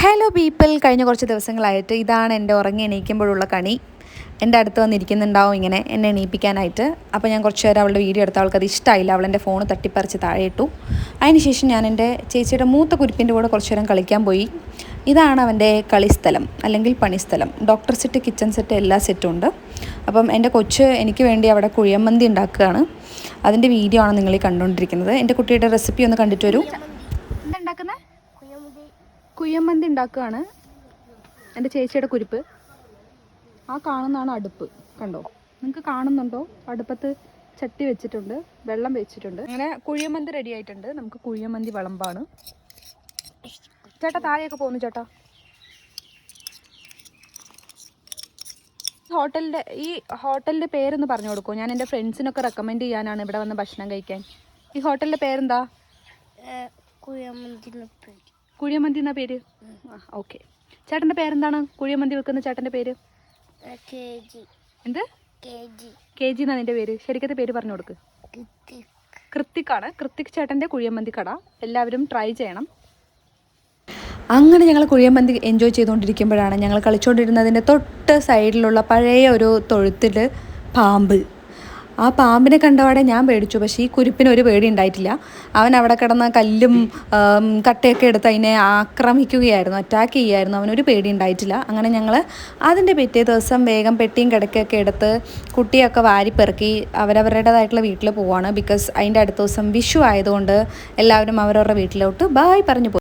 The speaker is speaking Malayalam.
ഹലോ പീപ്പിൾ, കഴിഞ്ഞ കുറച്ച് ദിവസങ്ങളായിട്ട് ഇതാണ് എൻ്റെ ഉറങ്ങി എണീക്കുമ്പോഴുള്ള കണി. എൻ്റെ അടുത്ത് വന്നിരിക്കുന്നുണ്ടാവും ഇങ്ങനെ എന്നെ എണീപ്പിക്കാനായിട്ട്. അപ്പോൾ ഞാൻ കുറച്ച് നേരം അവളുടെ വീഡിയോ എടുത്ത അവൾക്കത് ഇഷ്ടമായില്ല. അവളെൻ്റെ ഫോൺ തട്ടിപ്പറിച്ച് താഴെ ഇട്ടു. അതിനുശേഷം ഞാൻ എൻ്റെ ചേച്ചിയുടെ മൂത്ത കുരിപ്പിൻ്റെ കൂടെ കുറച്ച് നേരം കളിക്കാൻ പോയി. ഇതാണ് അവൻ്റെ കളിസ്ഥലം അല്ലെങ്കിൽ പണിസ്ഥലം. ഡോക്ടർ സെറ്റ്, കിച്ചൺ സെറ്റ്, എല്ലാ സെറ്റും ഉണ്ട്. അപ്പം എൻ്റെ കൊച്ച് എനിക്ക് വേണ്ടി അവിടെ കുഴിമന്തി ഉണ്ടാക്കുകയാണ്. അതിൻ്റെ വീഡിയോ ആണ് നിങ്ങൾ കണ്ടുകൊണ്ടിരിക്കുന്നത്. എൻ്റെ കുട്ടിയുടെ റെസിപ്പി ഒന്ന് കണ്ടിട്ട് വരൂ. എന്താ ഉണ്ടാക്കുന്നത്? കുഴിമന്തി ഉണ്ടാക്കുകയാണ് എൻ്റെ ചേച്ചിയുടെ കുരിപ്പ്. ആ കാണുന്നതാണ് അടുപ്പ്. കണ്ടോ, നിങ്ങൾക്ക് കാണുന്നുണ്ടോ? അടുപ്പത്ത് ചട്ടി വെച്ചിട്ടുണ്ട്, വെള്ളം വെച്ചിട്ടുണ്ട്. അങ്ങനെ കുഴിമന്തി റെഡി ആയിട്ടുണ്ട്. നമുക്ക് കുഴിമന്തി വിളമ്പാണ്. ചേട്ടാ താഴെയൊക്കെ പോകുന്നു ചേട്ടാ. ഈ ഹോട്ടലിൻ്റെ പേരൊന്ന് പറഞ്ഞു കൊടുക്കുമോ? ഞാൻ എൻ്റെ ഫ്രണ്ട്സിനൊക്കെ റെക്കമെൻഡ് ചെയ്യാനാണ് ഇവിടെ വന്ന് ഭക്ഷണം കഴിക്കാൻ. ഈ ഹോട്ടലിൻ്റെ പേരെന്താ? കുഴിമന്തി എന്നാ പേര്? ഓക്കെ. ചേട്ടൻ്റെ പേരെന്താണ്? കുഴിമന്തി വെക്കുന്ന ചേട്ടൻ്റെ പേര് എന്ത്? കെ ജി എന്നാ നിൻ്റെ പേര്? ശരിക്കത്തെ പേര് പറഞ്ഞു കൊടുക്ക്. കൃത്തിക്കാണ്. കൃത്തിക് ചേട്ടൻ്റെ കുഴിമന്തി കട. എല്ലാവരും ട്രൈ ചെയ്യണം. അങ്ങനെ ഞങ്ങൾ കുഴിമന്തി എൻജോയ് ചെയ്തുകൊണ്ടിരിക്കുമ്പോഴാണ് ഞങ്ങൾ കളിച്ചുകൊണ്ടിരുന്നതിൻ്റെ തൊട്ട് സൈഡിലുള്ള പഴയ ഒരു തൊഴുത്തിൽ പാമ്പ്. ആ പാമ്പിനെ കണ്ടപാടെ ഞാൻ പേടിച്ചു. പക്ഷേ ഈ കുരിപ്പിന് ഒരു പേടി ഉണ്ടായിട്ടില്ല. അവൻ അവിടെ കിടന്ന കല്ലും കട്ടയൊക്കെ എടുത്ത് അതിനെ ആക്രമിക്കുകയായിരുന്നു, അറ്റാക്ക് ചെയ്യുമായിരുന്നു. അവനൊരു പേടി ഉണ്ടായിട്ടില്ല. അങ്ങനെ ഞങ്ങൾ അതിൻ്റെ പിറ്റേ ദിവസം വേഗം പെട്ടിയും കിടക്കയൊക്കെ എടുത്ത് കുട്ടിയൊക്കെ വാരിപ്പെറുക്കി അവരവരുടേതായിട്ടുള്ള വീട്ടിൽ പോവാണ്. ബിക്കോസ് അതിൻ്റെ അടുത്ത ദിവസം വിഷു ആയതുകൊണ്ട് എല്ലാവരും അവരവരുടെ വീട്ടിലോട്ട് ബായ് പറഞ്ഞു പോകും.